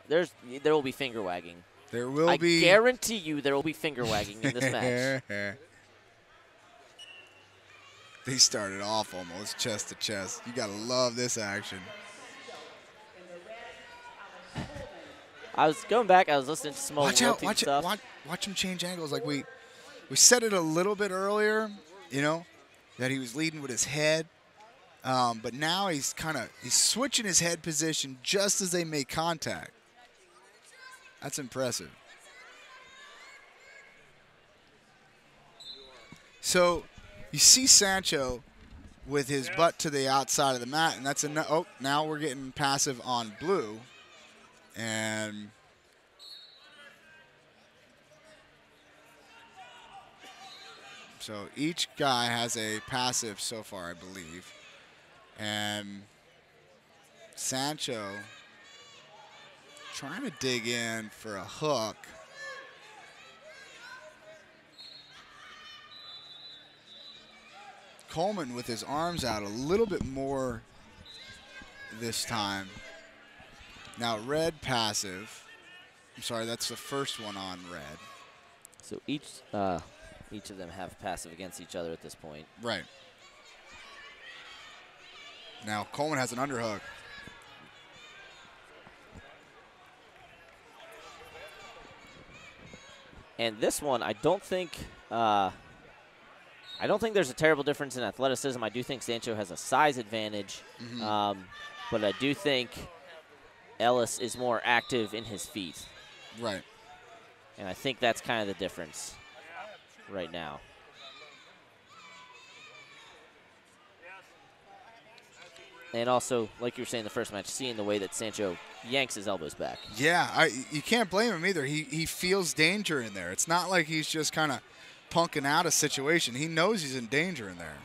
there will be finger wagging. There will be. I guarantee you there will be finger wagging in this match. They started off almost chest to chest. You gotta love this action. I was going back. I was listening to some old stuff. Watch him change angles. Like we said it a little bit earlier, you know, that he was leading with his head. But now he's switching his head position just as they make contact. That's impressive. So you see Sancho with his butt to the outside of the mat, and that's enough. Oh, now we're getting passive on blue. And so each guy has a passive so far, I believe. And Sancho trying to dig in for a hook. Coleman with his arms out a little bit more this time. Now red passive. I'm sorry, that's the first one on red. So each of them have passive against each other at this point. Right. Now Coleman has an underhook. And this one, I don't think there's a terrible difference in athleticism. I do think Sancho has a size advantage, but I do think Ellis is more active in his feet. Right. And I think that's kind of the difference right now. And also, like you were saying in the first match, seeing the way that Sancho yanks his elbows back. Yeah, you can't blame him either. He feels danger in there. It's not like he's just kind of punking out a situation. He knows he's in danger in there.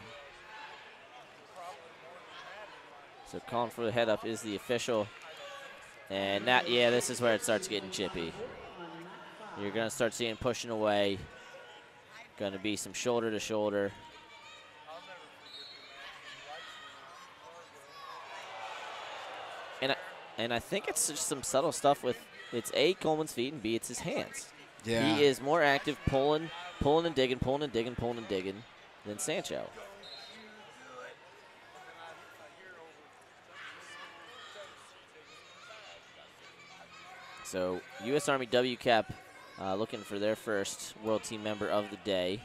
So calling for the head up is the official. And that, yeah, this is where it starts getting chippy. You're going to start seeing pushing away. Going to be some shoulder to shoulder. And I think it's just some subtle stuff with, it's A, Coleman's feet, and B, it's his hands. Yeah. He is more active pulling and digging than Sancho. So U.S. Army WCAP looking for their first World Team member of the day.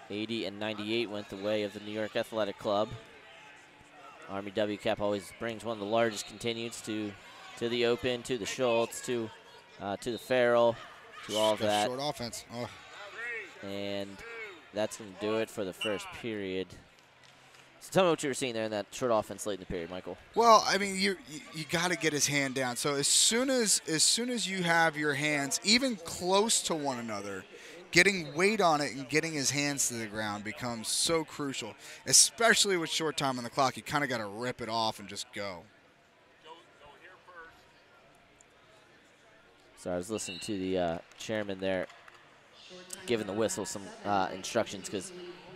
80 and 98 went the way of the New York Athletic Club. Army WCAP always brings one of the largest contingents to the Open, to the Schultz, to the Farrell, to all of that. Short offense. Oh. And that's going to do it for the first period. So tell me what you were seeing there in that short offense late in the period, Michael. Well, I mean, you got to get his hand down. So as soon as you have your hands even close to one another, getting weight on it and getting his hands to the ground becomes so crucial, especially with short time on the clock. You kind of got to rip it off and just go. So I was listening to the chairman there giving the whistle some instructions because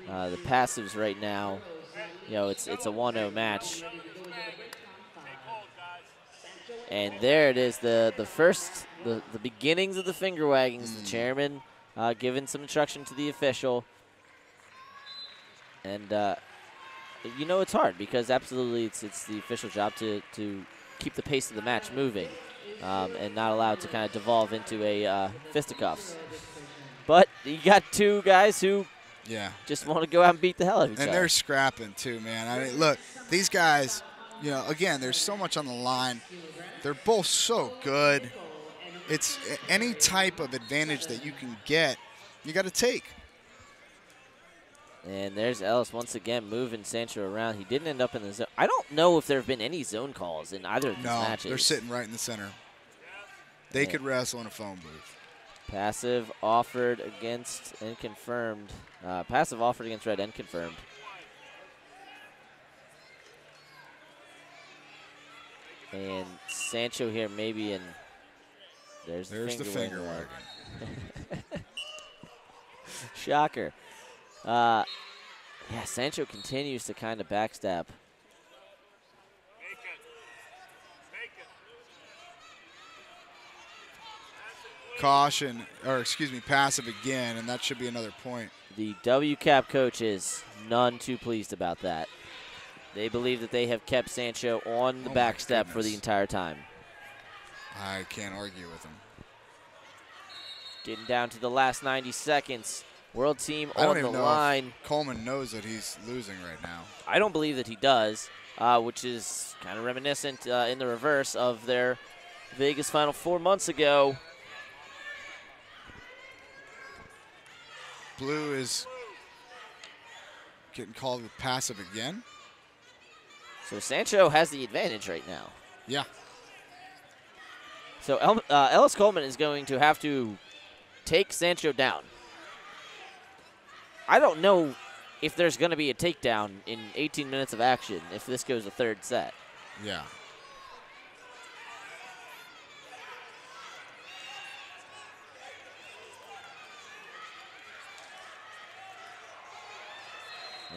the passives right now, you know, it's a 1-0 match. And there it is, the beginnings of the finger waggings. The chairman giving some instruction to the official. And, you know, it's hard because absolutely it's the official job to keep the pace of the match moving and not allow it to kind of devolve into a fisticuffs. But you got two guys who just want to go out and beat the hell out of each other. And they're scrapping too, man. I mean, look, these guys, you know, again, there's so much on the line. They're both so good. It's any type of advantage that you can get, you got to take. And there's Ellis once again moving Sancho around. He didn't end up in the zone. I don't know if there have been any zone calls in either of these matches. No, they're sitting right in the center. They could wrestle in a phone booth. Passive offered against and confirmed. Passive offered against red and confirmed. And Sancho here maybe in. There's the finger wagging. Shocker. Yeah, Sancho continues to kind of backstab. caution, or excuse me, passive again, and that should be another point. The WCAP coaches, none too pleased about that. They believe that they have kept Sancho on the back step for the entire time. I can't argue with him. Getting down to the last 90 seconds. World team I don't on even the know line. if Coleman knows that he's losing right now. I don't believe that he does, which is kind of reminiscent in the reverse of their Vegas Final 4 months ago. Blue is getting called with passive again. So Sancho has the advantage right now. Yeah. So Ellis Coleman is going to have to take Sancho down. I don't know if there's going to be a takedown in 18 minutes of action if this goes a third set. Yeah.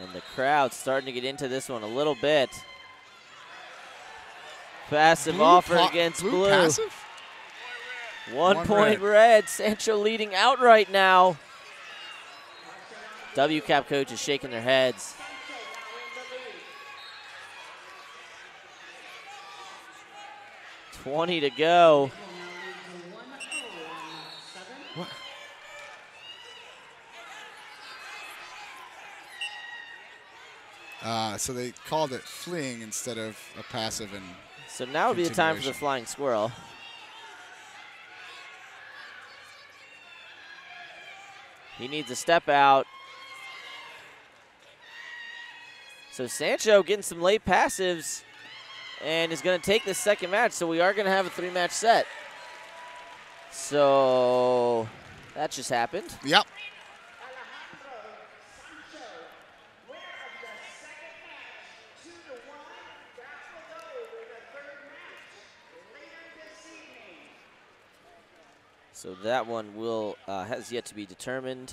And the crowd's starting to get into this one a little bit. Passive Blue offer against Blue. Passive? 1 point red. Sancho leading outright now. WCAP coaches shaking their heads. $20 to go. What? So they called it fleeing instead of a passive. And so now would be the time for the flying squirrel. He needs a step out. So Sancho getting some late passives and is going to take this second match. So we are going to have a 3-match set. So that just happened. Yep. So that one will has yet to be determined.